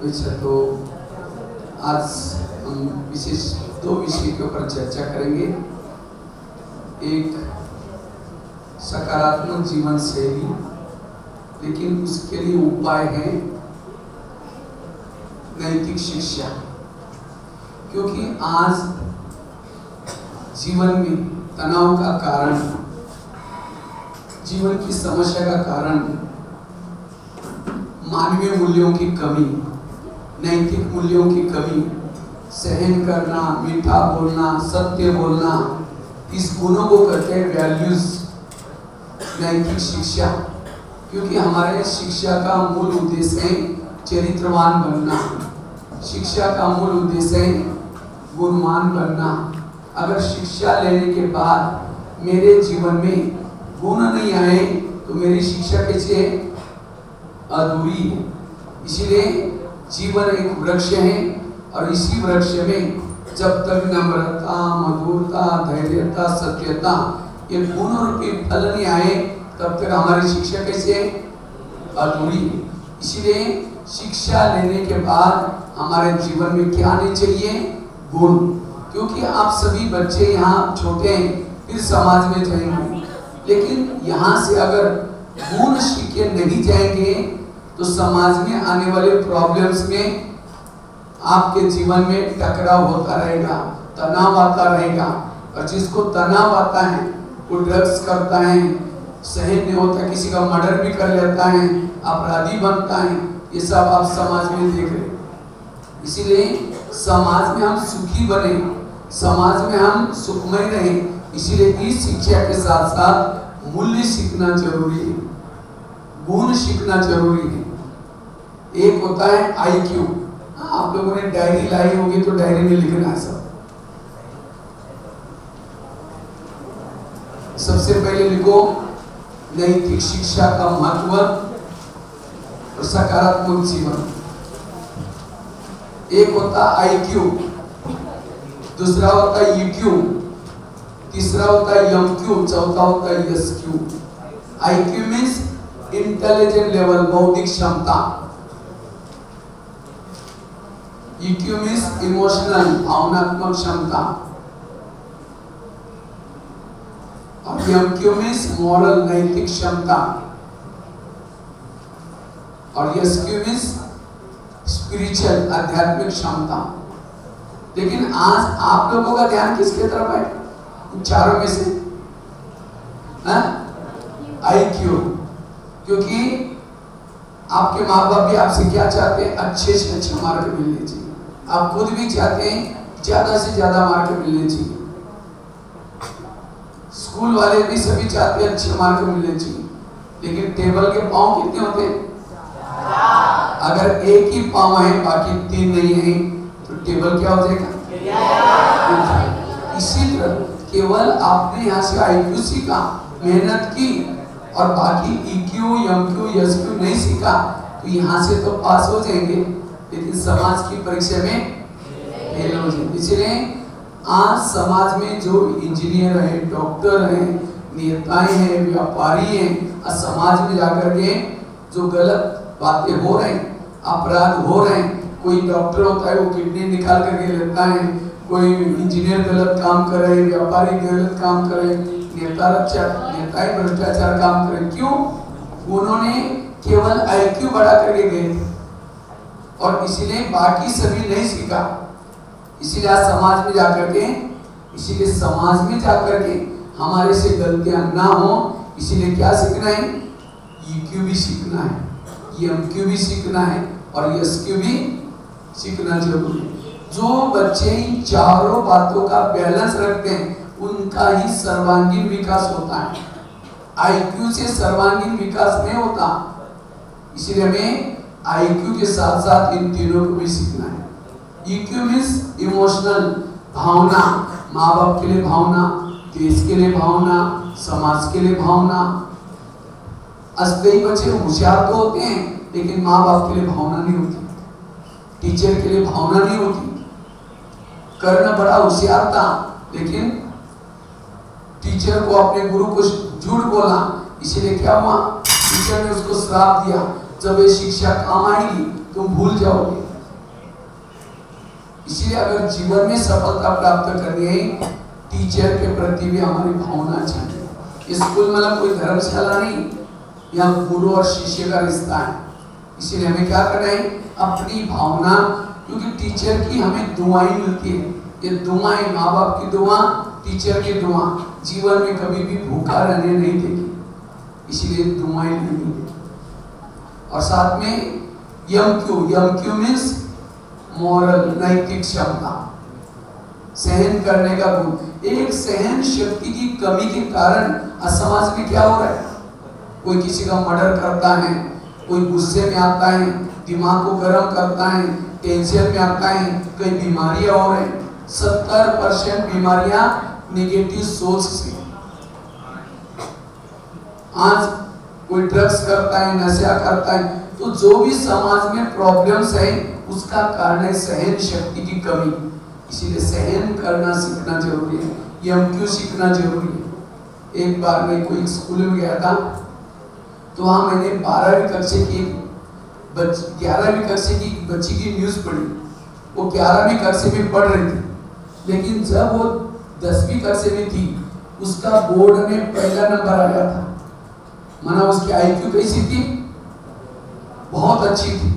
अच्छा, तो आज हम विशेष 2 विषय के ऊपर चर्चा करेंगे। एक सकारात्मक जीवन शैली, लेकिन उसके लिए उपाय है नैतिक शिक्षा। क्योंकि आज जीवन में तनाव का कारण, जीवन की समस्या का कारण मानवीय मूल्यों की कमी, नैतिक मूल्यों की कमी, सहन करना, मीठा बोलना, सत्य बोलना, इस गुणों को कहते हैं वैल्यूज, नैतिक शिक्षा। क्योंकि हमारे शिक्षा का मूल उद्देश्य है चरित्रवान बनना, शिक्षा का मूल उद्देश्य है गुणवान बनना। अगर शिक्षा लेने के बाद मेरे जीवन में गुण नहीं आए तो मेरी शिक्षा कैसे अधूरी है। इसीलिए जीवन एक वृक्ष है और इसी वृक्ष में जब तक नम्रता, मधुरता, धैर्यता, सत्यता ये गुण रूपी फल नहीं आए तब तक हमारी शिक्षा कैसे अधूरी है। इसीलिए शिक्षा लेने के बाद हमारे जीवन में क्या आने चाहिए? गुण। क्योंकि आप सभी बच्चे यहाँ छोटे हैं, फिर समाज में जाएंगे, लेकिन यहाँ से अगर गुण सीख के नहीं जाएंगे तो समाज में आने वाले प्रॉब्लम्स में आपके जीवन में टकराव होता रहेगा, तनाव आता रहेगा। और जिसको तनाव आता है वो ड्रग्स करता है, सहन नहीं होता, किसी का मर्डर भी कर लेता है, अपराधी बनता है। ये सब आप समाज में देख रहे हैं। इसीलिए समाज में हम सुखी बने, समाज में हम सुखमय रहें, इसीलिए इस शिक्षा के साथ साथ मूल्य सीखना जरूरी है, गुण सीखना जरूरी है। एक होता है IQ। आप लोगों ने डायरी लाई होगी तो डायरी में लिखना है सब। सबसे पहले लिखो नैतिक शिक्षा का महत्व और सकारात्मक जीवन। एक होता है IQ, दूसरा होता है EQ, तीसरा होता है MQ, चौथा होता है SQ। IQ means intelligent level, बौद्धिक क्षमता। EQ मीन्स इमोशनल, भावनात्मक क्षमता। और MQ मीन्स मॉरल, नैतिक क्षमता। और SQ मीन्स स्पिरिचुअल, आध्यात्मिक क्षमता। लेकिन आज आप लोगों का ध्यान किसके तरफ है? चारों में से IQ। क्योंकि आपके माँ बाप भी आपसे क्या चाहते हैं? अच्छे से अच्छे मार्क मिलने चाहिए। आप खुद भी चाहते हैं ज्यादा से ज्यादा मार्क मिलने चाहिए। स्कूल वाले भी सभी चाहते हैं अच्छे मार्क मिलने चाहिए। लेकिन टेबल के पांव कितने होते हैं? अगर एक ही पांव है बाकी 3 नहीं है तो टेबल क्या हो जाएगा? इसी तरह केवल आपने यहाँ से IQ सीखा, मेहनत की, और बाकी EQ, MQ, SQ नहीं सीखा तो यहाँ से तो पास हो जाएंगे, लेकिन समाज की परीक्षा में फेल हो जाएंगे। इसलिए आज समाज में जो इंजीनियर है, डॉक्टर हैं, नेताएं हैं, व्यापारी हैं, आज समाज में जाकर के जो गलत बातें हो रहे हैं, अपराध हो रहे हैं, कोई डॉक्टर होता है वो किडनी निकाल करके लेता है, कोई इंजीनियर गलत काम कर रहे, व्यापारी गलत काम कर रहे, नेताएं भ्रष्टाचार काम कर रहे। क्यों? उन्होंने केवल IQ बढ़ा करके गए थे और इसीलिए बाकी सभी नहीं सीखा। इसीलिए आज समाज में जाकर के हमारे से गलतियां ना हो, इसीलिए क्या सीखना है? EQ भी सीखना है, MQ भी सीखना है और SQ भी सीखना जरूरी है। जो बच्चे इन चारों बातों का बैलेंस रखते हैं उनका ही सर्वांगीण विकास होता है। IQ से सर्वांगीण विकास नहीं होता। इसलिए हमें IQ के साथ साथ इन तीनों को भी सीखना है। EQ मीन्स इमोशनल, भावना, माँ बाप के लिए भावना, देश के लिए भावना, समाज के लिए भावना। कई बच्चे होशियार तो होते हैं लेकिन माँ बाप के लिए भावना नहीं होती, टीचर के लिए भावना नहीं होती। कर्ण बड़ा होशियार था लेकिन टीचर को, अपने गुरु को झूठ बोला, इसीलिए क्या हुआ? टीचर ने उसको श्राप दिया, जब ये शिक्षा काम आएगी तुम भूल जाओगे। इसलिए अगर जीवन में सफलता प्राप्त करनी है, टीचर के प्रति भी हमारी भावना चाहिए। स्कूल मतलब कोई धर्मशाला नहीं, यहाँ गुरु और शिष्य का रिश्ता है। इसीलिए हमें क्या करना है, अपनी भावना, क्योंकि टीचर की हमें दुआएं मिलती है। ये दुआएं, माँ बाप की दुआ, टीचर की दुआ जीवन में कभी भी भूखा रहने नहीं देगी, इसीलिए दुआएं लेनी है। और साथ में यम क्यू मीन्स मॉरल, नैतिक क्षमता, सहन करने का गुण। एक सहन शक्ति की कमी के कारण समाज में क्या हो रहा है, कोई किसी का मर्डर करता है, कोई गुस्से में आता है, दिमाग को गर्म करता है, टेंशन में आता है, कई बीमारियां हो रही हैं। 70% बीमारियां नेगेटिव सोच से। आज कोई ड्रग्स करता है, नशा करता है, तो जो भी समाज में प्रॉब्लम्स है उसका कारण है सहन शक्ति की कमी। इसीलिए सहन करना सीखना जरूरी है, यम सीखना जरूरी है। एक बार मैं कोई स्कूल में गया था, तो वहाँ मैंने 12वीं कक्षा की 11वीं कक्षा की बच्ची की न्यूज़ पढ़ी। वो 11वीं कक्षा में पढ़ रही थी, लेकिन जब वो 10वीं कक्षा में थी, उसका बोर्ड में पहला नंबर आया था। माना उसकी IQ कैसी थी, बहुत अच्छी थी।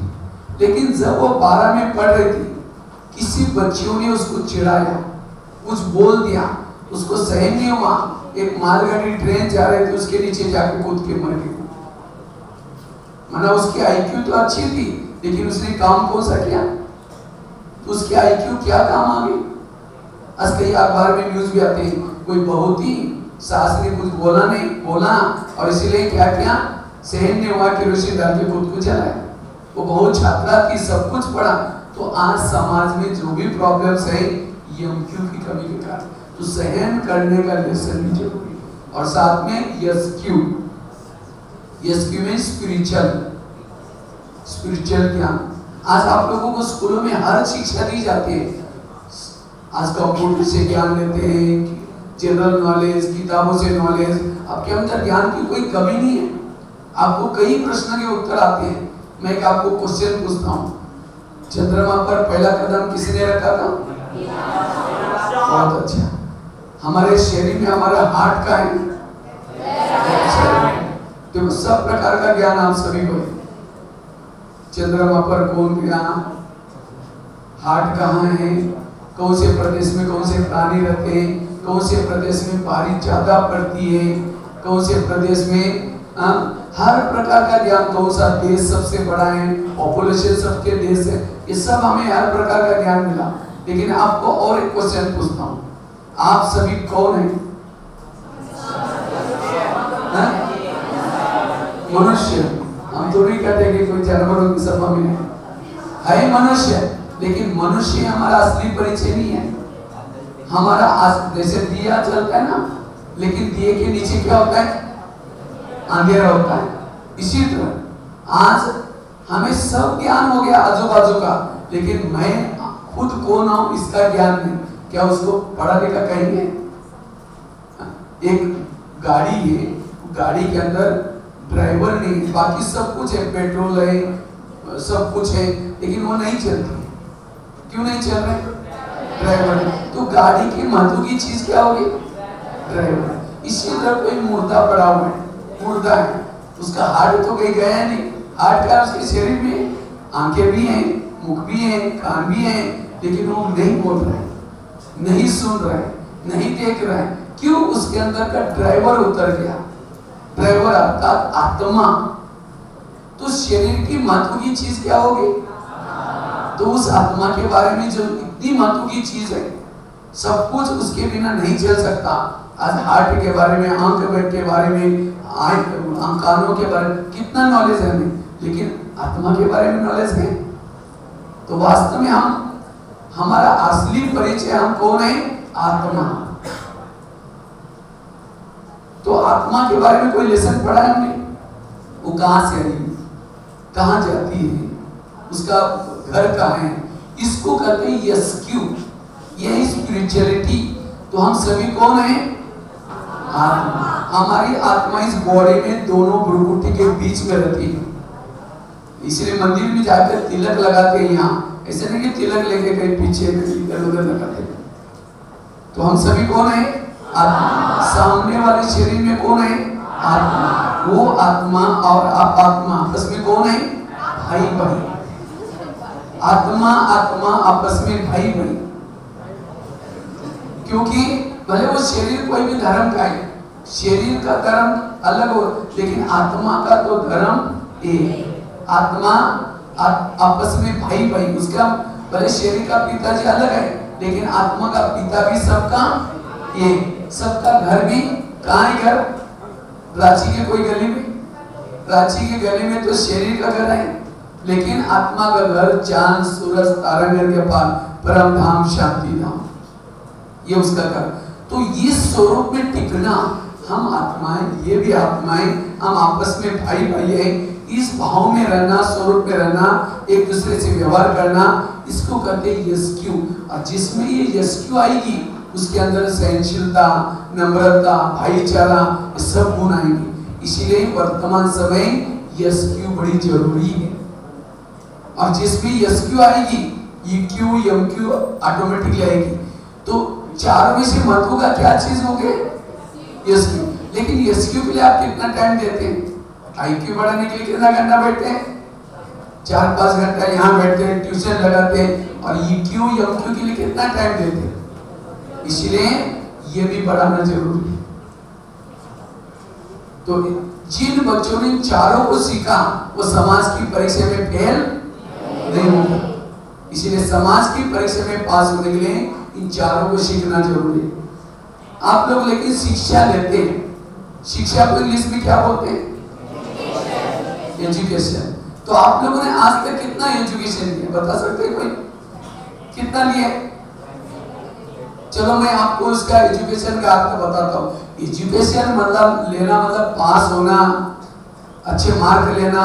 लेकिन जब वो 12 में पढ़ रही थी, किसी बच्चियों ने उसको चिढ़ाया, कुछ बोल दिया, उसको सहन नहीं हुआ। एक मालगाड़ी ट्रेन जा रही थी, उसके नीचे जाके कूद के मर गई। माना उसकी IQ तो अच्छी थी, लेकिन उसने काम कौन सा किया, तो उसकी IQ क्या काम आ गई। आज कई अखबार में न्यूज भी आते हैं, कोई बहुत ही सास ने कुछ बोला और इसीलिए क्या किया, सहन नहीं हुआ, केरोसिन डाल के खुद को जलाया। वो बहुत छात्रा थी, सब कुछ पढ़ा। तो आज समाज में जो भी प्रॉब्लम्स है, यमक्यू की कमी के कारण, तो सहन करने का लेसन भी जरूरी है। और साथ में यस्क्यू में स्पिरिचुअल ज्ञान। आज आप लोगों को स्कूलों में हर शिक्षा दी जाती है। आज कंप्यूटर से ज्ञान लेते हैं, जनरल नॉलेज, किताबों से नॉलेज। आपके अंदर ज्ञान की कोई कमी नहीं है, आपको कई प्रश्न के उत्तर आते हैं। मैं एक आपको क्वेश्चन पूछता हूँ, चंद्रमा पर पहला कदम किसने रखा था? बहुत अच्छा। हमारे शरीर में हमारा हार्ट का है, तो सब प्रकार का ज्ञान आप सभी को है। चंद्रमा पर कौन गया, हार्ट कहाँ है, कौन से प्रदेश में कौन से प्राणी रहते हैं, कौन से प्रदेश में बारिश ज्यादा पड़ती है, कौन से प्रदेश में हर प्रकार का ज्ञान, कौन सा देश सबसे बड़ा है, पॉपुलेशन सबके देश है, ये सब हमें हर प्रकार का ज्ञान मिला। लेकिन आपको और एक क्वेश्चन पूछता हूँ, आप सभी कौन हैं? मनुष्य। हम तो नहीं कहते कि कोई जानवरों की सभा में है मनुष्य, लेकिन मनुष्य हमारा असली परिचय नहीं है। हमारा जैसे दिया चलता है ना, लेकिन दिए के नीचे क्या होता है, अंधेरा होता है। इसी तरह आज हमें सब ज्ञान हो गया आजू बाजू का, लेकिन मैं खुद कौन हूं इसका ज्ञान नहीं। क्या उसको पढ़ा लिखा कहेंगे? एक गाड़ी है, गाड़ी के अंदर ड्राइवर नहीं, बाकी सब कुछ है, पेट्रोल है, सब कुछ है, लेकिन वो नहीं चलती। क्यों नहीं चल रहे? ड्राइवर। तो गाड़ी की महत्व की चीज क्या होगी? ड्राइवर। इसी तरह कोई मुर्दा पड़ा हुआ है, मुर्दा है, उसका हार्ट तो कहीं गया नहीं, हार्ट का उसके शरीर में आंखें भी हैं, मुख भी हैं, कान भी हैं, लेकिन वो नहीं बोल रहे, नहीं सुन रहे, नहीं देख रहे। क्यों? उसके अंदर का ड्राइवर उतर गया। ड्राइवर अर्थात आत्मा। तो शरीर की महत्व की चीज क्या होगी? तो उस आत्मा के बारे में जो इतनी महत्व की चीज है, सब कुछ उसके बिना नहीं चल सकता। आज हार्ट के बारे में, आंख के बारे में, कानों के बारे में कितना नॉलेज है हमें, लेकिन आत्मा के बारे में नॉलेज है। तो वास्तव में हमारा असली परिचय हम कौन है? आत्मा। तो आत्मा के बारे में कोई लेसन पढ़ा है हमने? वो कहां से आई, कहां जाती है, उसका घर कहाँ है, इसको कहते हैं यस्क्यू। यही स्पिरिचुअलिटी। तो हम सभी कौन हैं? आत्मा। हमारी आत्मा इस बॉडी में दोनों भ्रुकुटी के बीच में रहती है। इसलिए मंदिर में जाकर तिलक लगाते हैं। यहाँ ऐसे नहीं कि तिलक लेके कहीं पीछे इधर उधर लगाते। तो हम सभी कौन है? आत्मा। सामने वाले शरीर में कौन है? आत्मा। वो आत्मा और आप आत्मा आपस में कौन है? भाई भाई। आत्मा आत्मा आपस में भाई भाई। क्योंकि भले वो शरीर कोई भी धर्म का है, शरीर का धर्म अलग हो, लेकिन आत्मा का तो धर्म एक। आत्मा आपस में भाई भाई। उसका भले शरीर का पिताजी अलग है, लेकिन आत्मा का पिता भी सबका एक। सबका घर भी कहाँ है? घर रांची के कोई गली में, रांची के गली में तो शरीर का घर है, लेकिन आत्मा का घर चांद सूरज तारागण के पार परम धाम शांति धाम, ये उसका घर। तो इस स्वरूप में टिकना, हम आत्माएं, ये भी आत्माएं, हम आपस में भाई भाई है। इस भाव में रहना, स्वरूप में रहना, एक दूसरे से व्यवहार करना, इसको कहते हैं यस्क्यू। और जिसमें ये यस्क्यू आएगी, उसके अंदर सहनशीलता, नम्रता, भाईचारा, ये सब गुण आएंगे। इसीलिए वर्तमान समय यस्क्यू बड़ी जरूरी है। और जिसमें यस्क्यू आएगी, ईक्यू एमक्यू ऑटोमेटिकली आएगी। तो चारों में से महत्व का क्या चीज हो गए? यस्क्यू। लेकिन यस्क्यू के लिए आप कितना टाइम देते हैं? आईक्यू बढ़ाने के लिए कितना घंटा बैठते हैं? 4-5 घंटा यहाँ बैठते हैं, ट्यूशन लगाते हैं। और ईक्यू एमक्यू के लिए कितना टाइम देते हैं? इसलिए ये भी बढ़ाना जरूरी है। तो जिन बच्चों ने चारों को सीखा, वो समाज की परीक्षा में फेल नहीं होगा। इसीलिए समाज की परीक्षा में पास होने के लिए इन चारों को सीखना जरूरी है। आप लोग लेकिन शिक्षा लेते हैं, शिक्षा को इंग्लिश में क्या बोलते हैं? एजुकेशन। तो आप लोगों ने आज तक कितना एजुकेशन लिया, बता सकते हैं कोई? कितना लिया? चलो मैं आपको उसका एजुकेशन का अर्थ बताता हूँ। एजुकेशन मतलब लेना, मतलब पास होना, अच्छे मार्क लेना,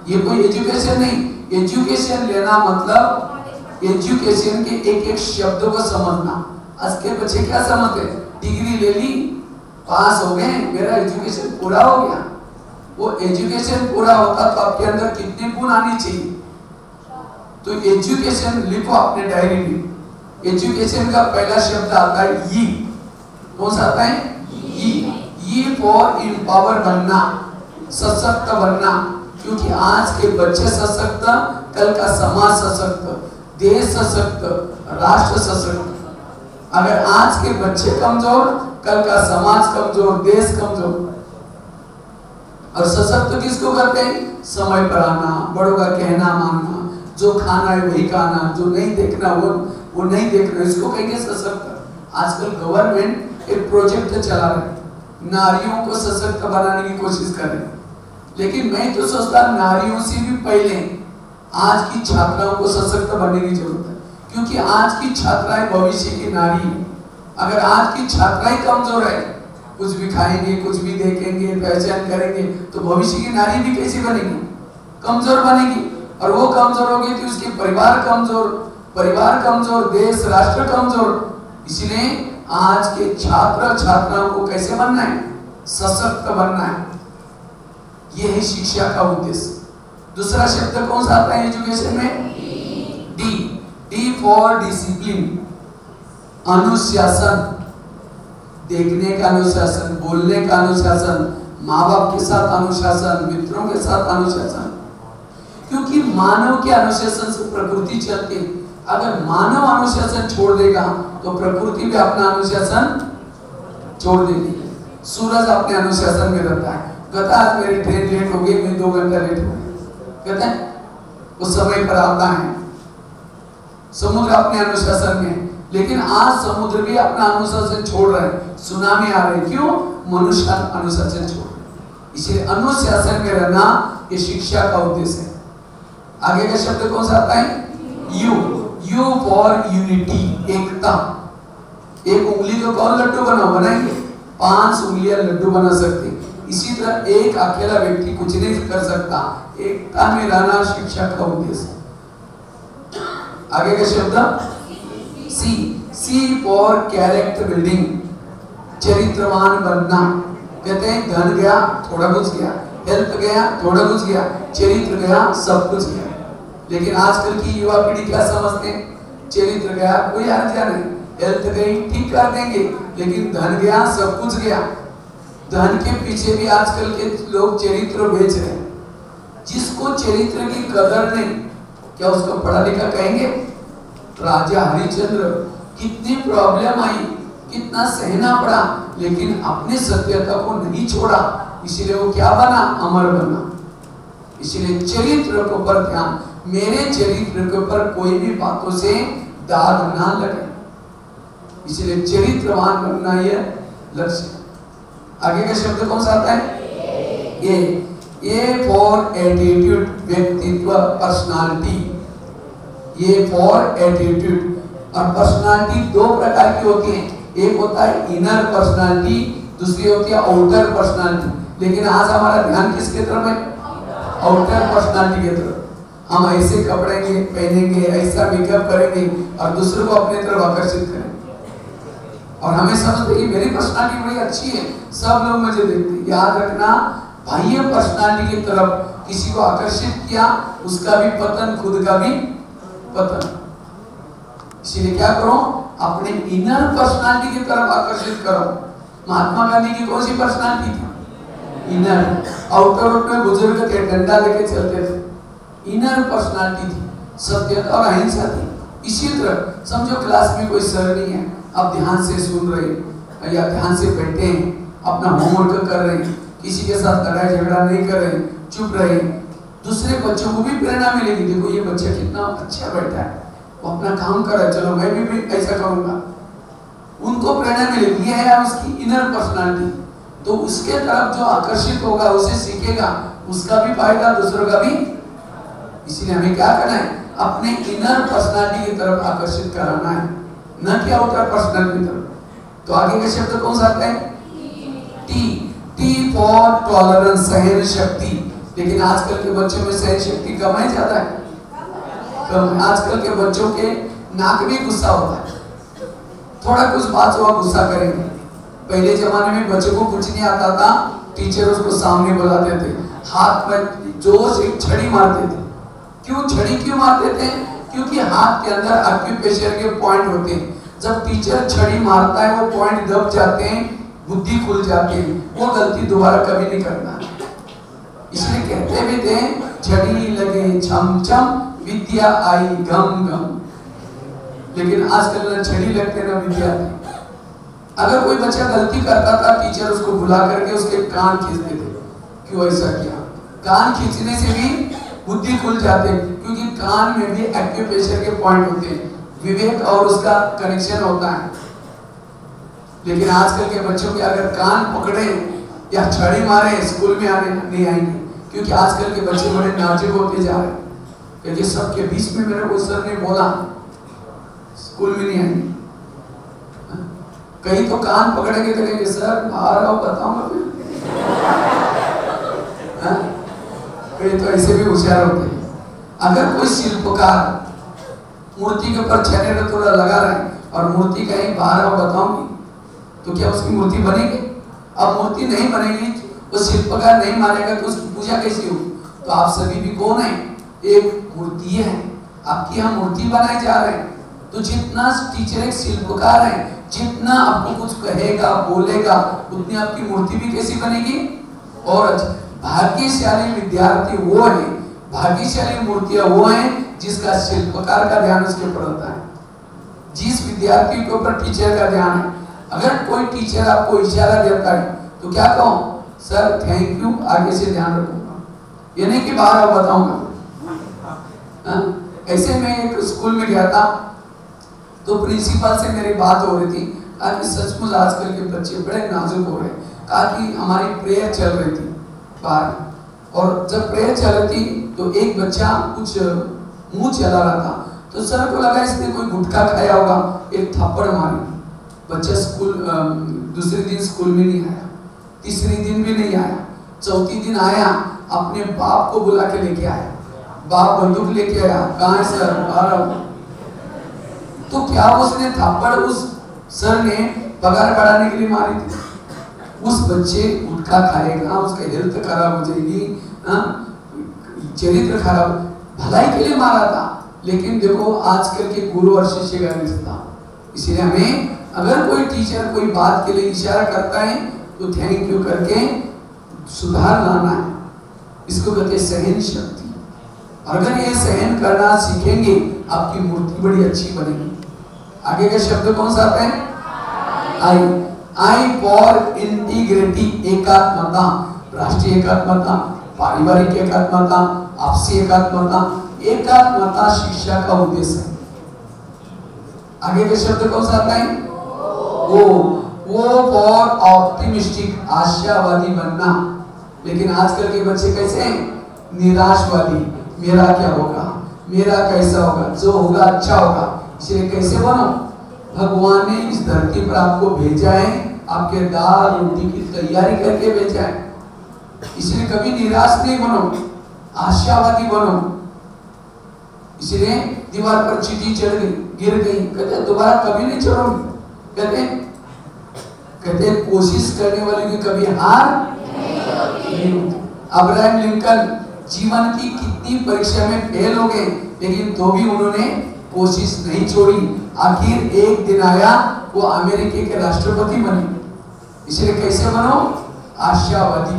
ये कोई एजुकेशन नहीं। एजुकेशन लेना मतलब एजुकेशन के एक एक शब्द को समझना। आज के बच्चे क्या समझते हैं? डिग्री ले ली, पास हो गए, मेरा एजुकेशन पूरा हो गया। वो एजुकेशन पूरा होता तो आपके अंदर कितने गुण आने चाहिए? तो एजुकेशन लिखो अपने डायरी में। एजुकेशन का पहला शब्द आता है ई। कौन सा आता है? ई फॉर एम्पावर बनना, सशक्त बनना। क्योंकि आज के बच्चे सशक्त, कल का समाज सशक्त, देश सशक्त, राष्ट्र सशक्त। अगर आज के बच्चे कमजोर, कल का समाज कमजोर, देश कमजोर। और सशक्त किसको करते हैं? समय पर आना, बड़ों का कहना मानना, जो खाना है वही खाना, जो नहीं देखना वो नहीं देखना, इसको कहेंगे सशक्त। आजकल गवर्नमेंट एक प्रोजेक्ट चला रहा है, नारियों को सशक्त बनाने की कोशिश कर रहे हैं। लेकिन मैं तो सोचता नारियों से भी पहले आज की छात्राओं को सशक्त बनने की जरूरत है। क्योंकि आज की छात्राएं भविष्य की नारी है। अगर आज की छात्राएं कमजोर है, कुछ भी खाएंगे, कुछ भी देखेंगे, पहचान करेंगे, तो भविष्य की नारी भी कैसे बनेगी? कमजोर बनेगी। और वो कमजोर होगी तो उसके परिवार कमजोर, देश राष्ट्र कमजोर। इसलिए आज के छात्र छात्राओं को कैसे बनना है? सशक्त बनना है। यह है शिक्षा का उद्देश्य। दूसरा शब्द कौन सा आता है एजुकेशन में? डी फॉर डिसिप्लिन, अनुशासन। देखने का अनुशासन, बोलने का अनुशासन, माँ बाप के साथ अनुशासन, मित्रों के साथ अनुशासन। क्योंकि मानव के अनुशासन से प्रकृति चलती है। अगर मानव अनुशासन छोड़ देगा तो प्रकृति भी अपना अनुशासन छोड़ देगी। सूरज अपने अनुशासन में रहता है। कहता है आज मेरी ट्रेन लेट हो गई, मैं 2 घंटा लेट हो गया, कहते हैं उस समय पर आता है। समुद्र अपने अनुशासन में, लेकिन आज समुद्र भी अपना अनुशासन छोड़ रहे हैं, सुनामी आ रही। क्यों? मनुष्य अनुशासन छोड़ रहे। इसलिए अनुशासन में रहना ये शिक्षा का उद्देश्य है। आगे का शब्द कौन सा आता है? यू फॉर यूनिटी, एकता। एक उंगली तो कौन लड्डू बनाएंगे? 5 उंगलियां लड्डू बना सकते। इसी तरह एक अकेला व्यक्ति कुछ नहीं कर सकता। एकता में रहना शिक्षा का उद्देश्य। आगे का शब्द सी फॉर कैरेक्टर बिल्डिंग, चरित्रवान बनना। कहते हैं धन गया, थोड़ा कुछ गया, हेल्थ गया थोड़ा कुछ गया, चरित्र गया सब कुछ गया। लेकिन आजकल की युवा पीढ़ी क्या समझते हैं, चरित्र गया कोई अर्जा नहीं, हेल्थ गई ठीक कर देंगे, लेकिन धन गया सब कुछ गया। धन के पीछे भी आजकल के लोग चरित्र बेच रहे हैं। जिसको चरित्र की कदर नहीं, क्या उसको पढ़ा लिखा कहेंगे? राजा हरिश्चंद्र कितनी प्रॉब्लम आई, कितना सहना पड़ा, लेकिन अपने सत्यता को नहीं छोड़ा, इसीलिए वो क्या बना? अमर बना। इसीलिए चरित्र के ऊपर ध्यान, मेरे चरित्र के ऊपर कोई भी बातों से दाग ना लगे, इसीलिए चरित्रवान बनना यह लक्ष्य। आगे का शब्द कौन सा आता है? ए फॉर एटीट्यूड, व्यक्तित्व, पर्सनालिटी। ये फॉर एटीट्यूड। और पर्सनालिटी दो प्रकार की होती है, एक होता है इनर पर्सनालिटी, दूसरी होती है आउटर पर्सनालिटी। लेकिन आज हमारा ध्यान किसके तरफ है? आउटर पर्सनालिटी की तरफ। हम ऐसे कपड़े पहनेंगे, ऐसा मेकअप करेंगे और दूसरों को अपने तरफ आकर्षित करेंगे, और हमें समझते कि मेरी पर्सनालिटी बड़ी अच्छी है, सब लोग मुझे देखते हैं। याद रखना, बाह्य पर्सनालिटी की तरफ किसी को आकर्षित किया, उसका भी पतन, खुद का भी पतन। इसीलिए क्या करो? अपने इनर पर्सनालिटी की तरफ आकर्षित करो। महात्मा गांधी की कौन सी पर्सनालिटी थी? इनर। आउटर में बुजुर्ग थे, डंडा लेके चलते थे, इनर पर्सनालिटी थी, सत्यता और अहिंसा थी। इसी तरह समझो क्लास में कोई सर नहीं है, आप ध्यान से सुन रहे हैं या ध्यान से बैठे हैं, अपना होमवर्क कर रहे हैं, किसी के साथ लड़ाई झगड़ा नहीं कर रहे, चुप रहे, दूसरे बच्चों को भी प्रेरणा मिलेगी, देखो ये बच्चा कितना अच्छा बैठा है, वो अपना काम कर रहा है, चलो मैं भी ऐसा करूंगा, उनको प्रेरणा मिलेगी। ये है उसकी इनर पर्सनालिटी। तो उसके तरफ जो आकर्षित होगा, उसे सीखेगा, उसका भी फायदा, दूसरों का भी। इसीलिए हमें क्या करना है? अपने इनर पर्सनालिटी की तरफ आकर्षित कराना है, न कि आउटर पर्सनालिटी की तरफ। तो आगे का शब्द कौन सा आता है? टी। टी फॉर टॉलरेंस, सहन शक्ति। लेकिन आजकल के बच्चों में सहन शक्ति कम है, ज्यादा है? कम। आजकल के बच्चों के नाक में गुस्सा होता है, थोड़ा कुछ बात हुआ गुस्सा करेंगे। पहले जमाने में बच्चों को कुछ नहीं आता था, टीचर उसको सामने बुलाते थे, हाथ में जोर से छड़ी मारते थे। क्यों छड़ी क्यों मारते थे? क्योंकि हाथ के अंदर एक्यूप्रेशर के पॉइंट होते हैं। जब टीचर छड़ी मारता है, वो पॉइंट दब जाते हैं, बुद्धि खुल जाती है, वो गलती दोबारा कभी नहीं करना। इसलिए कहते भी थे, छड़ी लगे छम छम, विद्या आई गम गम। लेकिन आजकल न छड़ी लगते न विद्या। अगर कोई बच्चा गलती करता था, टीचर उसको बुला करके उसके कान खींचते थे। क्यों ऐसा किया? कान खींचने से भी बुद्धि खुल जाते, क्योंकि कान में भी एक्यूप्रेशर के पॉइंट होते हैं, विवेक और उसका कनेक्शन होता है। लेकिन आजकल के बच्चों के अगर कान पकड़े या छड़ी मारे, स्कूल में आने नहीं आएंगे, क्योंकि आजकल के बच्चे बड़े नाजुक होते जा रहे हैं। क्योंकि सबके बीच में मेरे को सर ने बोला स्कूल में नहीं आएंगे। कहीं तो कान पकड़ेंगे तो कहेंगे सर बाहर आओ बताऊंगा फिर। कहीं तो ऐसे भी होशियार होते हैं। अगर कोई शिल्पकार मूर्ति के ऊपर छेने थोड़ा लगा रहे हैं और मूर्ति कहीं बाहर आओ बताऊंगी, तो क्या उसकी मूर्ति बनेगी? अब मूर्ति नहीं बनेगी, वो शिल्पकार नहीं मानेगा तो उसकी पूजा कैसी होगी? तो आप सभी भी कौन है? एक मूर्ति है, आपकी यहाँ मूर्ति बनाई जा रहे हैं। तो जितना टीचर एक शिल्पकार है, जितना आपको कुछ कहेगा बोलेगा, उतनी आपकी मूर्ति भी कैसी बनेगी? और भाग्यशाली विद्यार्थी वो है, भाग्यशाली मूर्तियां वो हैं जिसका शिल्पकार का ध्यान उसके ऊपर होता है, जिस विद्यार्थी के ऊपर टीचर का ध्यान है। अगर कोई टीचर आपको इशारा देता है तो क्या कहो? सर थैंक यू, आगे से ध्यान रखूंगा, ये नहीं कि बाहर आओ बताऊंगा। ऐसे मैं एक स्कूल में गया था, तो प्रिंसिपल से मेरी बात हो रही थी, कहा कि सचमुच आजकल के बच्चे बड़े नाजुक हो रहे हैं। कहा कि हमारी प्रेयर चल रही थी बाहर, और जब प्रेयर चल रही थी तो एक बच्चा कुछ मुंह चला रहा था, तो सर को लगा इसने कोई गुटखा खाया होगा, एक थप्पड़ मारी। बच्चा स्कूल दूसरे दिन स्कूल में नहीं आया, तीसरे दिन भी नहीं आया, चौथी दिन आया, अपने बाप को बुला के लेके आया। बाप बंदूक लेके आया, कहाँ है सर? बाहर आओ। तो क्या उसने थप्पड़ उस सर ने पगार बढ़ाने के लिए मारी थी? उस बच्चे गुटखा खाएगा, उसका हेल्थ खराब हो जाएगी, चरित्र खराब। भलाई के लिए मारा था, लेकिन देखो आजकल के गुरु और शिष्य का रिश्ता। इसलिए हमें अगर कोई टीचर कोई बात के लिए इशारा करता है तो थैंक यू करके सुधार लाना है। इसको कहते हैं सहन शक्ति। और अगर ये सहन करना सीखेंगे आपकी मूर्ति बड़ी अच्छी बनेगी। आगे का शब्द कौन सा आता है? आई। आई फॉर इंटीग्रिटी, एकात्मता, राष्ट्रीय एकात्मता, पारिवारिक एकात्मता, आपसी एकात्मता। एकात्मता शिक्षा का उद्देश्य है। आगे का शब्द कौन सा आता है? वो फॉर ऑप्टिमिस्टिक, आशावादी बनना। लेकिन आजकल के बच्चे कैसे हैं? निराशवादी। मेरा क्या होगा, मेरा कैसा होगा, जो होगा अच्छा होगा। इसलिए कैसे बनो? भगवान ने इस धरती पर आपको भेजा है, आपके दाल रोटी की तैयारी करके भेजा है। इसलिए कभी निराश नहीं बनो, आशावादी बनो। इसलिए दीवार पर चींटी चढ़ गई, गिर गई, कहते दोबारा कभी नहीं चढ़ोगे। कहते कोशिश करने वाले की कभी हार नहीं होती। अब्राहम लिंकन जीवन की कितनी परीक्षा में फेल हो गए, लेकिन तो भी उन्होंने कोशिश नहीं छोड़ी। आखिर एक दिन आया, वो अमेरिका के राष्ट्रपति बने। इसलिए कैसे बनो? आशावादी।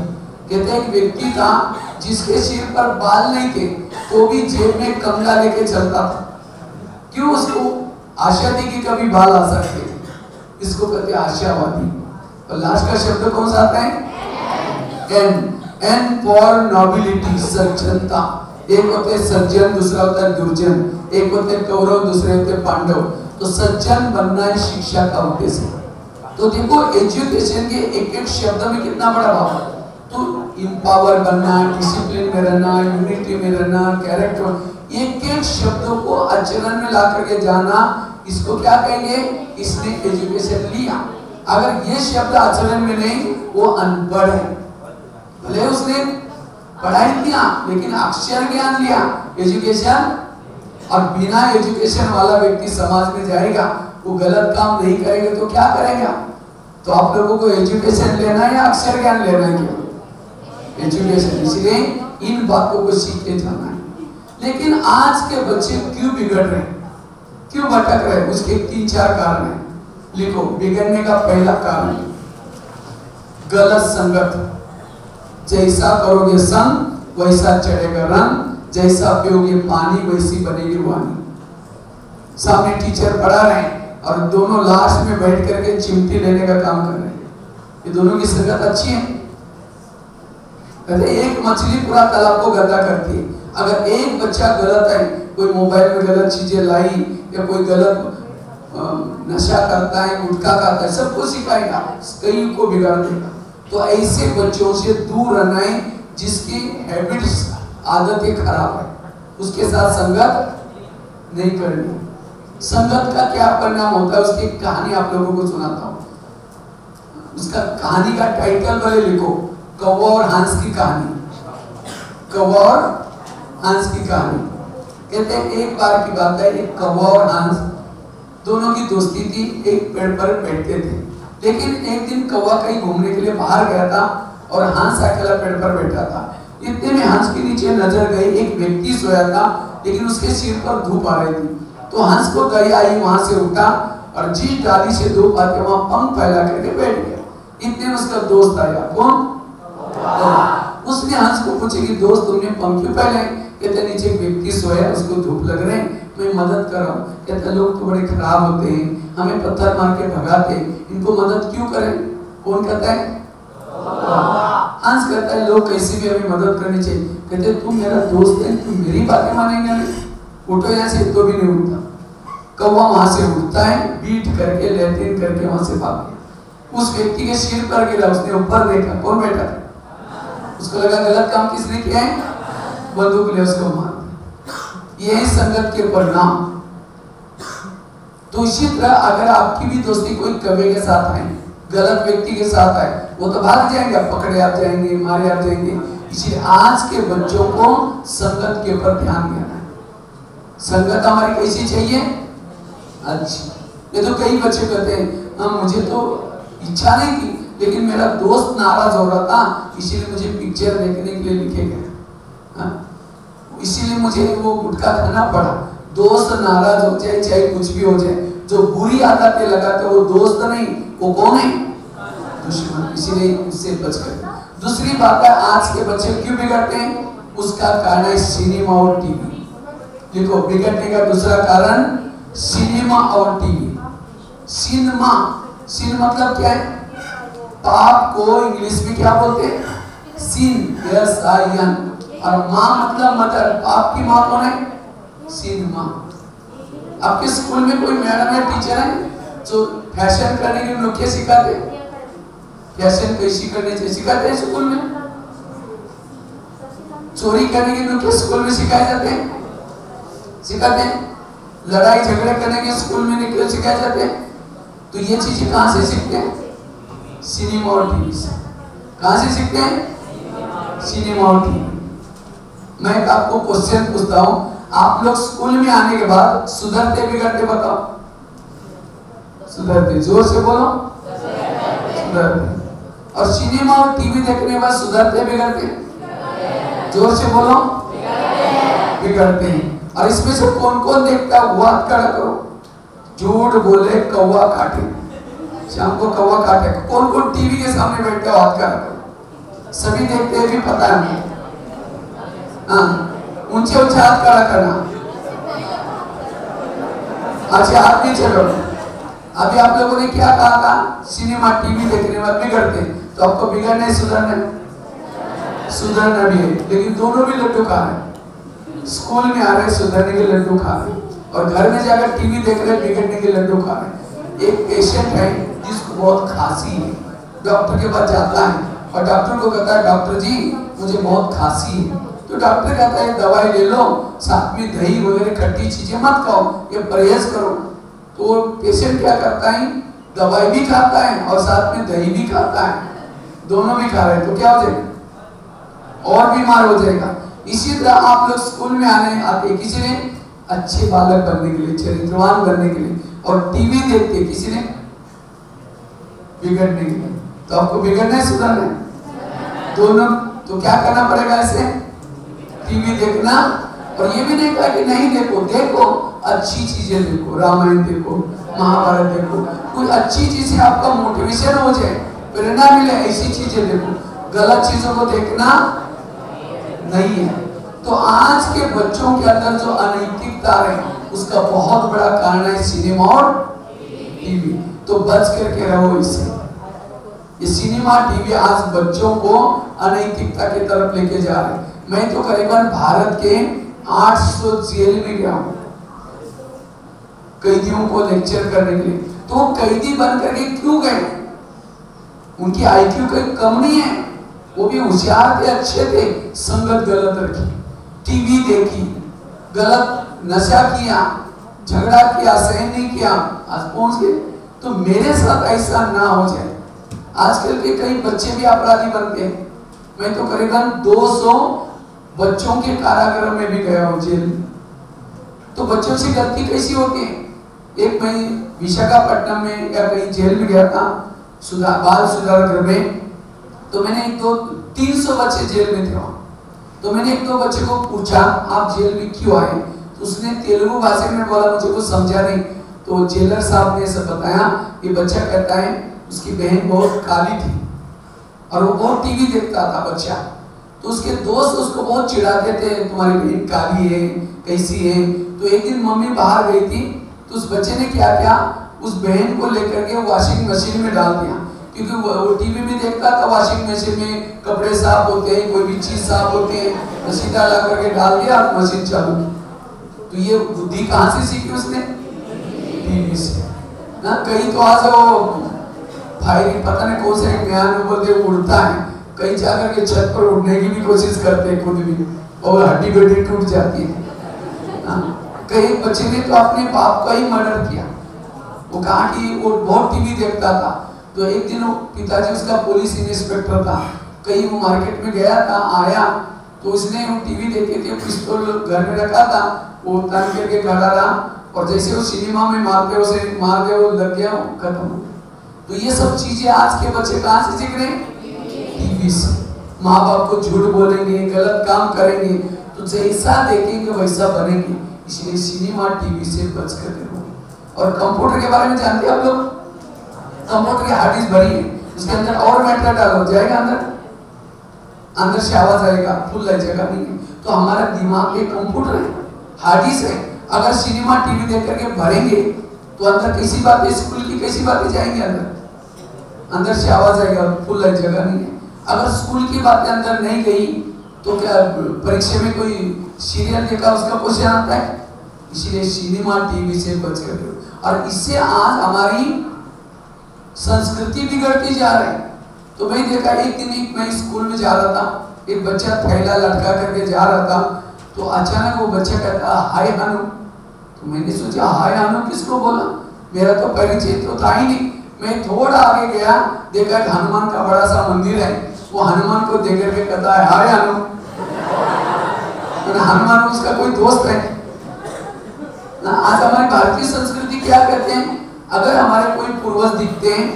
कहते एक व्यक्ति था जिसके सिर पर बाल नहीं थे, तो भी जेब में कंगा लेके चलता था। क्यों? उसको आशा थी कि कभी बाल आ सकते। इसको कहते आशावादी। और लास्ट का शब्द कौन सा आता है? एन फॉर नोबिलिटी, सज्जनता। एक होते सज्जन, दूसरा होता है दुर्जन। एक होते कौरव, दूसरे होते पांडव। तो सज्जन बनना है शिक्षा का उद्देश्य। तो देखो एजुकेशन के एक एक शब्द में कितना बड़ा भाव है। तो इंपावर बनना, डिसिप्लिन में रहना, यूनिटी में रहना, कैरेक्टर, एक एक शब्दों को आचरण में ला करके जाना, इसको क्या कहेंगे? इसने एजुकेशन लिया। अगर ये शब्द आचरण में नहीं, वो अनपढ़ है। भले उसने पढ़ाई किया लेकिन अक्षर ज्ञान लिया, एजुकेशन। और बिना एजुकेशन वाला व्यक्ति समाज में जाएगा, वो गलत काम नहीं करेगा तो क्या करेगा? तो आप लोगों को एजुकेशन लेना है या अक्षर ज्ञान लेना है? एजुकेशन। इसलिए इन बातों को सीखते जाना है। लेकिन आज के बच्चे क्यों बिगड़ रहे हैं, क्यों भटक रहे हैं? उसके 3-4 कारण हैं। लिखो। बिगड़ने का पहला कारण गलत संगत। जैसा करोगे संग वैसा चढ़ेगा रंग, जैसा पियोगे पानी वैसी बनेगी वाणी। सामने टीचर पढ़ा रहे हैं और दोनों लास्ट में बैठ करके चिमटी लेने का काम कर रहे हैं। ये दोनों की संगत अच्छी है? कहते एक मछली पूरा तालाब को गंदा करती है। अगर एक बच्चा गलत है, कोई मोबाइल में गलत चीजें लाई या कोई गलत नशा करता है, गुटखा खाता है, सबको सिखाएगा, कई को बिगाड़ देगा। तो ऐसे बच्चों से दूर रहना है जिसकी हैबिट्स, आदतें खराब है, उसके साथ संगत नहीं करनी। संगत का क्या परिणाम होता है, उसकी कहानी आप लोगों को सुनाता हूँ। उसका कहानी का टाइटल भले लिखो, कौवा और हंस की कहानी। कौवा और हंस की कहानी। कहते हैं एक बार की बात है, एक कौवा और हंस दोनों की दोस्ती थी, एक पेड़ पर बैठते थे। लेकिन एक दिन कौवा कहीं घूमने के लिए बाहर गया था और हंस अकेला पेड़ पर बैठा था। इतने में हंस के नीचे नजर गई, एक व्यक्ति सोया था लेकिन उसके सिर पर धूप आ रही थी। तो हंस को दया आई, वहां से उठा और जिस डाली से धूप आते वहां पंख फैला करके बैठ गया। इतने में उसका दोस्त आया। कौन? उसने हंस को पूछे कि दोस्त तुमने पंख क्यों फैलाए? कहते नीचे एक व्यक्ति सोया, उसको धूप लग रहे, मैं मदद कर रहा हूँ। कहते लोग तो बड़े खराब होते हैं, हमें पत्थर मार के भगाते, इनको मदद क्यों करें? कौन कहता है? हंस कहता है लोग कैसे भी हमें मदद करनी चाहिए। कहते तुम मेरा दोस्त है, तुम मेरी बातें मानेंगे नहीं, उठो यहाँ से। तो भी नहीं उठता। कौवा वहां से उठता है, बीट करके लैट्रिन करके वहां से भाग गया। उस व्यक्ति के सिर पर गिरा, उसने ऊपर देखा, कौन बैठा था? उसको लगा गलत काम किसने किया है, बंदूक ले उसको मार दिया। यही संगत के परिणाम। तो इसी तरह अगर आपकी भी दोस्ती कोई कवे के साथ है, गलत व्यक्ति के साथ है, वो तो भाग जाएंगे, पकड़े आप जाएंगे, मारे आप जाएंगे। इसलिए आज के बच्चों को संगत के ऊपर ध्यान देना है। संगत हमारी कैसी चाहिए? अच्छी। ये तो कई बच्चे कहते हैं हाँ मुझे तो इच्छा नहीं की, लेकिन मेरा दोस्त नाराज हो रहा था, इसीलिए मुझे पिक्चर देखने के लिए लेके गया, इसीलिए मुझे वो गुटखा खाना पड़ा। दोस्त नाराज हो जाए चाहे कुछ भी हो जाए, जो बुरी आदतें लगाते वो दोस्त नहीं, वो कौन है? दुश्मन। इसीलिए उससे बच कर। दूसरी बात है, आज के बच्चे क्यों बिगड़ते हैं? उसका कारण है सिनेमा और टीवी। देखो, बिगड़ने का दूसरा कारण सिनेमा और टीवी। सिनेमा, सिन मतलब क्या है? पाप को इंग्लिश में क्या बोलते हैं? सिन, SIN। और माँ मतलब मदर, पाप की माँ कौन है? सिनेमा। आपके स्कूल में कोई मैडम या टीचर है जो फैशन करने के नुस्खे सिखाते? फैशन कैसी करनी चाहिए सिखाते हैं स्कूल में? चोरी करने के नुस्खे स्कूल में सिखाए जाते हैं? सिखाते हैं? लड़ाई झगड़े करने के स्कूल में निकल सिखाए जाते हैं? तो ये चीजें कहां से सीखते हैं? सिनेमा और टीवी से। कहां से सीखते हैं? सिनेमा और टीवी। मैं आपको क्वेश्चन पूछता हूं, आप लोग स्कूल में आने के बाद सुधरते बिगड़ते? बताओ। सुधरते, जोर से बोलो। सुधरते। और सिनेमा और टीवी देखने के बाद सुधरते बिगड़ते? जोर से बोलो। बिगड़ते हैं। और इसमें से कौन कौन देखता है? वो हाथ खड़ा करो। झूठ बोले कौवा काटे, शाम को कौवा काटे। कौन कौन टीवी के सामने बैठते हो? हाथ खड़ा करो। सभी देखते हैं भी पता है? हाँ, ऊंचे ऊंचे हाथ खड़ा करना। अच्छा, हाथ नीचे करो। अभी आप लोगों ने क्या कहा था? सिनेमा टीवी देखने में बिगड़ते। तो आपको बिगड़ना है सुधरना? सुधरना भी है, लेकिन दोनों भी लड्डू खा रहे। स्कूल में आ रहे सुधरने के लड्डू खा रहे, और घर में जाकर टीवी देख रहे बिगड़ने के लड्डू खा रहे। एक पेशेंट है जिसको बहुत खांसी है, डॉक्टर के पास जाता है और डॉक्टर को कहता है, डॉक्टर जी मुझे बहुत खांसी है। तो डॉक्टर कहता है दवाई ले लो, साथ में दही वगैरह खट्टी चीजें मत खाओ, ये परहेज करो। तो पेशेंट क्या करता है? दवाई भी खाता है और साथ में दही भी खाता है, दोनों भी खा रहे हैं। तो क्या हो जाएगा? और बीमार हो जाएगा। इसी तरह आप लोग स्कूल में आते किसी ने अच्छे बालक बनने के लिए, चरित्रवान बनने के लिए, और टीवी देखते किसी ने बिगड़ने के लिए। तो आपको बिगड़ना है सुधरना है? दोनों। तो क्या करना पड़ेगा? ऐसे टीवी देखना, और ये भी देखा कि नहीं देखो, देखो अच्छी चीजें देखो, रामायण देखो, महाभारत देखो, कोई अच्छी चीजें आपका मोटिवेशन हो जाए, प्रेरणा मिले, ऐसी चीजें देखो। गलत चीजों को देखना नहीं है। तो आज के बच्चों के अंदर जो अनैतिकता है उसका बहुत बड़ा कारण है सिनेमा और टीवी। तो बच करके रहो इससे। ये सिनेमा टीवी आज बच्चों को अनैतिकता की तरफ लेके जा रहे हैं। मैं तो करीबन भारत के 800 जेल में गया हूं कैदियों को लेक्चर करने के लिए। तो वो कैदी बन करके क्यों गए? उनकी IQ कोई कम नहीं है, वो भी होशियार थे, अच्छे थे। संगत गलत रखी, टीवी देखी, गलत नशा किया, झगड़ा किया, सहन नहीं किया, आज पहुंच गए। तो मेरे साथ ऐसा ना हो जाए। आजकल के कई बच्चे भी अपराधी बनते हैं। मैं तो करीबन 200 बच्चों के कारागृह में भी गया हूं, जेल में। तो बच्चों से गलती कैसी होती है? एक मैं विशाखापट्टनम में या कहीं जेल में गया था, बाल सुधार गृह में। तो मैंने 300 बच्चे जेल में थे वहां। तो मैंने 1-2 बच्चे को पूछा, आप जेल में क्यों आए? तो उसने तेलुगु भाषा में बोला, मुझे कुछ समझा नहीं। तो जेलर साहब ने सब बताया। ये बच्चा कहता है उसकी बहन बहुत काली थी और वो बहुत टीवी देखता था बच्चा। तो उसके दोस्त उसको बहुत चिढ़ाते थे, तुम्हारी बहन काली है, कैसी है। तो एक दिन मम्मी बाहर गई थी, तो उस बच्चे ने क्या किया, उस बहन को लेकर के वॉशिंग मशीन में डाल दिया, क्योंकि वो टीवी में देखता था वॉशिंग मशीन में कपड़े साफ होते हैं, कोई भी चीज साफ होती है, तो सीधा ला करके डाल दिया और मशीन चालू की। तो ये बुद्धि कहाँ से सीखी उसने? टीवी से ना। कहीं तो आज वो फायरिंग पता नहीं कौन से बयान में बोलते उड़ता है, कहीं जाकर के छत पर उड़ने की भी कोशिश करते हैं खुद भी, और हड्डी गड्डी टूट जाती है। कई बच्चे ने तो अपने बाप का ही मर्डर किया। वो कहा कि वो बहुत टीवी देखता था। तो एक दिन पिताजी उसका पुलिस इंस्पेक्टर था, कहीं वो मार्केट में गया था, आया तो उसने वो टीवी देखे थे, पिस्तौल घर में रखा था, वो तान करके खड़ा रहा, और जैसे वो सिनेमा में मारते उसे मार के वो लग गया, खत्म हो गया। तो ये सब चीजें आज के बच्चे कहाँ से सीख रहे हैं? टीवी से। माँ बाप को झूठ बोलेंगे, गलत काम करेंगे, तो जैसा देखेंगे वैसा बनेंगे। इसलिए सिनेमा टीवी से बच कर रहो। और कंप्यूटर के बारे में जानते हैं आप लोग? कंप्यूटर की हार्ड डिस्क भरी है, उसके अंदर और मैटर डालो, जाएगा अंदर से आवाज आएगा, फुल जगह नहीं है। तो हमारा दिमाग एक कंप्यूटर है, हार्ड डिस्क है। अगर सिनेमा टीवी देख करके भरेंगे तो अंदर कैसी बातें, स्कूल की कैसी बातें जाएंगे अंदर से आवाज आएगा, फुल जगह नहीं है। अगर स्कूल की बातें अंदर नहीं गई तो क्या परीक्षा में कोई सीरियल देखा उसका क्वेश्चन आता है? इसलिए सिनेमा टीवी से बच कर। और इससे आज हमारी संस्कृति बिगड़ती जा रही है। तो मैं देखा एक दिन मैं स्कूल में जा रहा था, एक बच्चा थैला लटका करके जा रहा था, तो अचानक वो बच्चा कहता हाय हानू। तो मैंने सोचा हाय हानू किसको बोला, मेरा तो परिचय तो था ही नहीं। मैं थोड़ा आगे गया, देखा हनुमान का बड़ा सा मंदिर है, वो हनुमान को देख करके कहता है हाय हानू। हनुमान उसका कोई दोस्त है ना। आज हमारी भारतीय संस्कृति क्या कहते हैं, अगर हमारे कोई पूर्वज दिखते हैं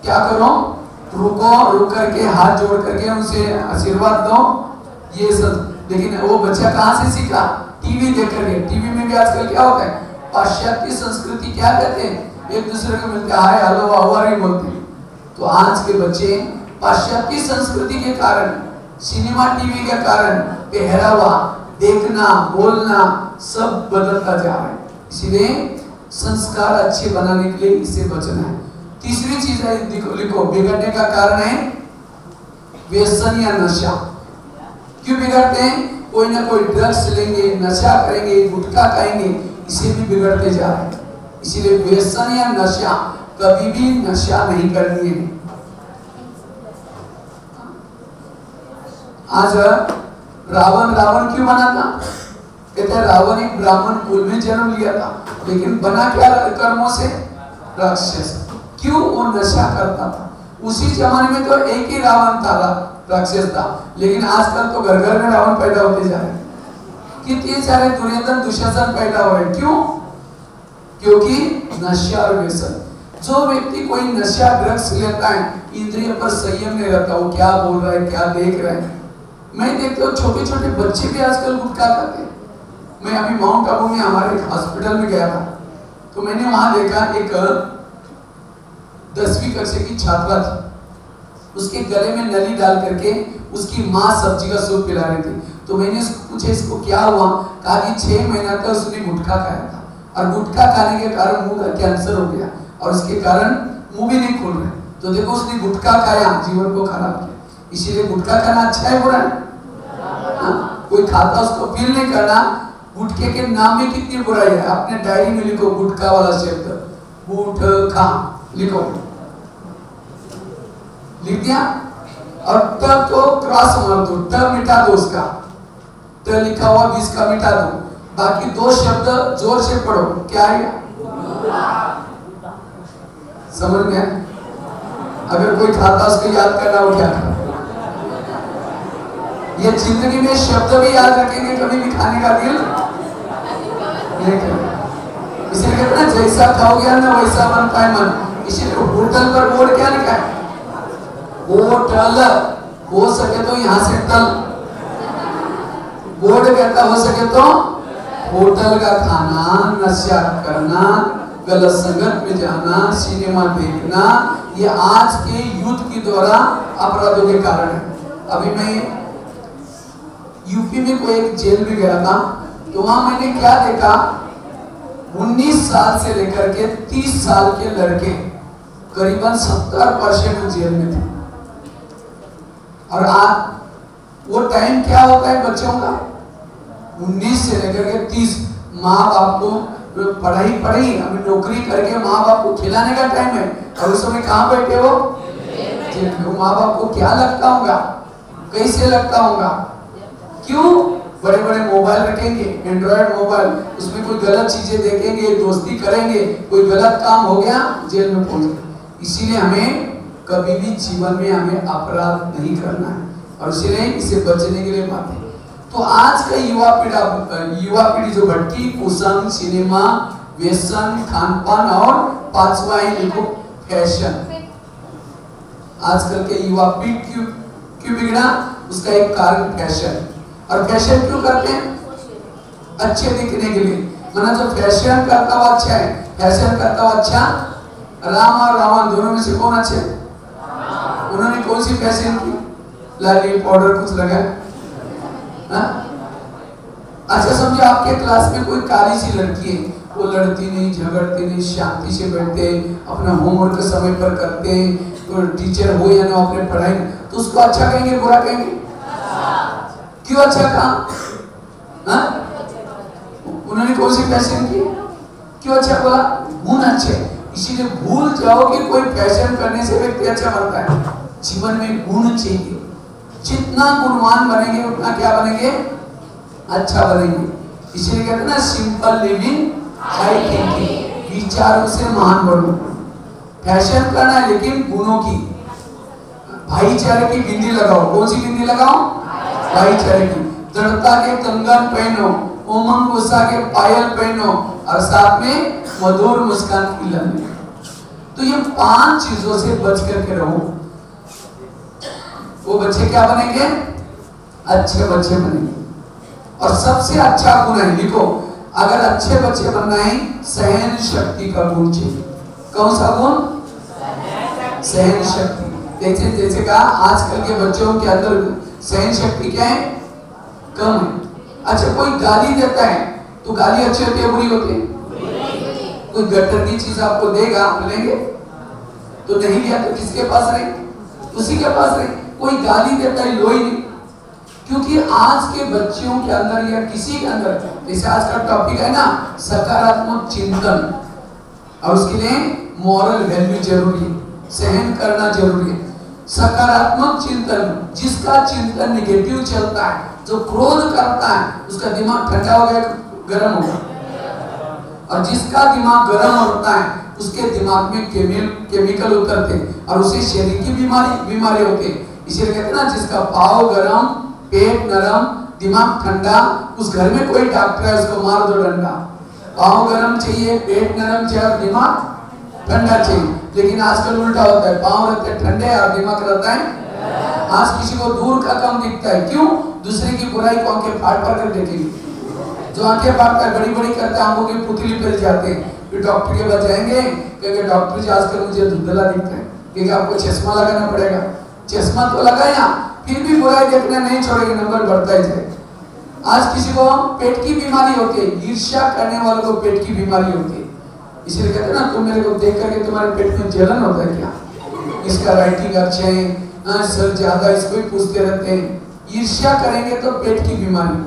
क्या करो, रुक करके हाथ जोड़ करके उनसे आशीर्वाद दो, ये सब। लेकिन वो बच्चा कहाँ से सीखा? टीवी देख करके। टीवी में भी आजकल क्या होता है, पाश्चात्य संस्कृति क्या कहते हैं, एक दूसरे को मिलते hi hello how are you बोलते हैं। तो आज के बच्चे पाश्चात्य संस्कृति के कारण, सिनेमा टीवी के कारण पहरावा, देखना, बोलना सब बदलता जा रहा है। इसलिए संस्कार अच्छे बनाने के लिए इससे बचना है। तीसरी चीज है, लिखो, बिगड़ने का कारण है व्यसन या नशा। क्यों बिगड़ते हैं? कोई ना कोई ड्रग्स लेंगे, नशा करेंगे, गुटखा खाएंगे, इसे भी बिगड़ते जा रहे हैं। इसीलिए व्यसन या नशा, कभी भी नशा नहीं करनी है। आज रावण क्यों बना था? कहते हैं रावण एक ब्राह्मण कुल में जन्म लिया था, लेकिन बना क्या कर्मों से? राक्षस। क्यों? वो नशा करता था। उसी जमाने में तो एक ही रावण था, राक्षस था, लेकिन आजकल तो घर घर में रावण पैदा होते जा रहे हैं। कितने सारे दुर्योधन दुशासन पैदा हो रहे हैं। क्यों? क्योंकि नशा और व्यसन। जो व्यक्ति कोई नशा ड्रग्स लेता है, इंद्रिय पर संयम नहीं रहता, वो क्या बोल रहा है, क्या देख रहा है। मैं देखता हूँ छोटे छोटे बच्चे भी आजकल गुटखा खाते हैं। मैं अभी माउंट आबू में हमारे हॉस्पिटल में गया था, तो मैंने वहां देखा एक 10वीं कक्षा की छात्रा थी, उसके गले में नली डाल करके उसकी माँ सब्जी का सूप पिला रही थी। तो मैंने पूछा इसको क्या हुआ? कहा कि 6 महीना तक उसने गुटखा खाया था, और गुटखा खाने के कारण मुंह का कैंसर हो गया, और उसके कारण मुंह भी नहीं खोल रहे। तो देखो, उसने गुटखा खाया, जीवन को खराब किया। इसीलिए गुटखा खाना अच्छा है बुरा है? कोई खाता उसको फील नहीं करना। गुटखे के नाम में कितनी बुराई है। अपने डायरी में लिखो गुटखा वाला शब्द, गुटखा लिखो, लिख दिया। और तब तो क्रॉस मार दो, तब मिटा दो, उसका त लिखा हुआ 20 का मिटा दो, बाकी 2 शब्द जोर से पढ़ो। क्या आएगा? समझ में? अगर कोई खाता उसको याद करना हो क्या? ये जिंदगी में शब्द भी याद रखेंगे, कभी भी खाने का दिल नहीं करेगा। इसलिए कहते हैं जैसा खाओगे ना वैसा बनता है मन। इसीलिए होटल पर बोर्ड क्या लिखा है? होटल। हो सके तो यहाँ से तल, बोर्ड कहता हो सके तो होटल का खाना, नशा करना, गलत संगत में जाना, सिनेमा देखना, ये आज के युद्ध के द्वारा अपराधों के कारण है। अभी मैं यूपी में कोई एक जेल में गया था, तो वहां मैंने क्या देखा, 19 साल से लेकर के 30 साल के लड़के करीबन 70% जेल में थे। और आज वो टाइम क्या होता है बच्चों का? 19 से लेकर के 30। माँ बाप को पढ़ाई अभी नौकरी करके माँ बाप को खिलाने का टाइम है, और उस समय कहाँ बैठे हो? जेल में। माँ बाप को क्या लगता होगा, कैसे लगता होगा? क्यों? बड़े बड़े मोबाइल रखेंगे, एंड्रॉइड मोबाइल, उसमें कोई गलत चीजें देखेंगे, दोस्ती करेंगे, कोई गलत काम हो गया, जेल में पहुंच गए। इसीलिए हमें कभी भी जीवन में हमें अपराध नहीं करना है, और इसलिए इसे बचने के लिए बात है। तो आज का युवा पीढ़ी जो भटकी, कुसंग, सिनेमा, व्यसन, खान पान, और 5वां है देखो फैशन। आजकल के युवा पीठ क्यों बिगड़ा? उसका एक कारण फैशन। और फैशन क्यों करते हैं? अच्छे दिखने के लिए। माना जो फैशन करता हुआ अच्छा है, फैशन करता हुआ अच्छा। राम और रावण दोनों में से कौन अच्छे? उन्होंने कौन सी फैशन की? लाली पाउडर कुछ लगा? अच्छा समझो आपके क्लास में कोई काली सी लड़की है, वो लड़ती नहीं, झगड़ती नहीं, शांति से बैठते, अपना होमवर्क समय पर करते, तो टीचर हो या ना अपने पढ़ाई, तो उसको अच्छा कहेंगे बुरा कहेंगे? क्यों अच्छा कहा? उन्होंने कौन सी फैशन की? क्यों अच्छा बोला? गुण अच्छे। इसीलिए भूल जाओ कि कोई फैशन करने से व्यक्ति अच्छा बनता है। जीवन में गुण चाहिए। जितना गुणवान बनेंगे उतना क्या बनेंगे? अच्छा बनेंगे। इसीलिए कहते हैं ना, सिंपल लिविंग हाई थिंकिंग, विचारों से महान बनो। फैशन करना है लेकिन गुणों की। भाईचारे की बिंदी लगाओ। कौन सी बिंदी लगाओ? भाईचारे की। दृढ़ता के कंगन पहनो, उमंग उत्साह के पायल पहनो, और साथ में मधुर मुस्कान की लंबी। तो ये 5 चीजों से बच करके रहो। वो बच्चे क्या बनेंगे? अच्छे बच्चे बनेंगे। और सबसे अच्छा गुण है, लिखो, अगर अच्छे बच्चे बनना है, सहन शक्ति का गुण चाहिए। कौन सा गुण? सहन शक्ति। जैसे कहा, आजकल के बच्चों के अंदर सहन शक्ति क्या है? कम है। अच्छा, कोई गाली देता है तो गाली अच्छी होती है बुरी होती है? कोई गट्टर की चीज आपको देगा, आप लेंगे? तो नहीं लिया तो किसके पास रहे? उसी के पास रहे। कोई गाली देता है, लो ही नहीं। क्योंकि आज के बच्चों के अंदर या किसी के अंदर, जैसे आज का टॉपिक है ना, सकारात्मक चिंतन, और उसके लिए मॉरल वैल्यू जरूरी है, सहन करना जरूरी है। सकारात्मक चिंतन, जिसका चिंतन निगेटिव चलता है, जो क्रोध करता है, उसका दिमाग ठंडा हो गया, गर्म होगा। और जिसका दिमाग गर्म होता है, उसके दिमाग में केमिकल उतरते हैं और उसे शरीर की बीमारी होती है। इसलिए कहते हैं ना, जिसका पाव गर्म, पेट नरम, दिमाग ठंडा, उस घर में कोई डॉक्टर है, उसको मार दो डंडा। पाव गर्म चाहिए, पेट नरम चाहिए और दिमाग ठंडा चाहिए। लेकिन आजकल उल्टा होता है, पाव रहते हैं ठंडे और दिमाग रहता है। आज किसी को दूर का कम दिखता है। क्यों? दूसरे की बुराई को आंखें फाड़ कर देखेंगे। जो आंखें फाड़ता है, बड़ी बड़ी करता है, आंखों की पुतली पे जाते हैं। फिर डॉक्टर के पास जाएंगे, क्योंकि डॉक्टर जी आजकल मुझे धुंधला दिखता है, क्योंकि आपको चश्मा लगाना पड़ेगा। चश्मा तो लगाया, फिर भी बुराई देखना नहीं छोड़ेंगे, नंबर बढ़ता ही जाएगा। आज किसी को पेट की बीमारी होती है, ईर्ष्या करने वालों को पेट की बीमारी होती है। इसलिए कहते हैं ना, तुम मेरे को देख करके तुम्हारे पेट में जलन होता है क्या? इसका राइटिंग अच्छे है, सर ज्यादा, इसको ही पूछते रहते हैं। ईर्ष्या करेंगे तो पेट की बीमारी।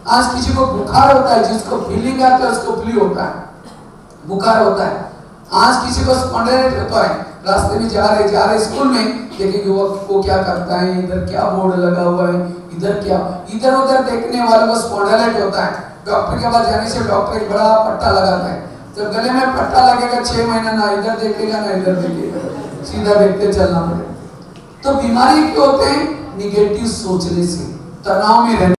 आज किसी को बुखार होता है, जिसको फीलिंग आता है उसको फ्लू होता है, बुखार होता है। आज किसी को स्पॉन्डिलाइटिस होता है, रास्ते में जा रहे स्कूल में देखेंगे वो क्या करता है, इधर क्या बोर्ड लगा हुआ है, इधर उधर देखने वालों को स्पॉन्डिलाइटिस होता है। डॉक्टर के पास जाने से डॉक्टर एक बड़ा पट्टा लगाता है। जब गले में पट्टा लगेगा 6 महीना, ना इधर देखेगा ना इधर देखेगा, सीधा देखते चलना पड़ेगा। तो बीमारी क्यों होते हैं? निगेटिव सोचने से, तनाव में रहने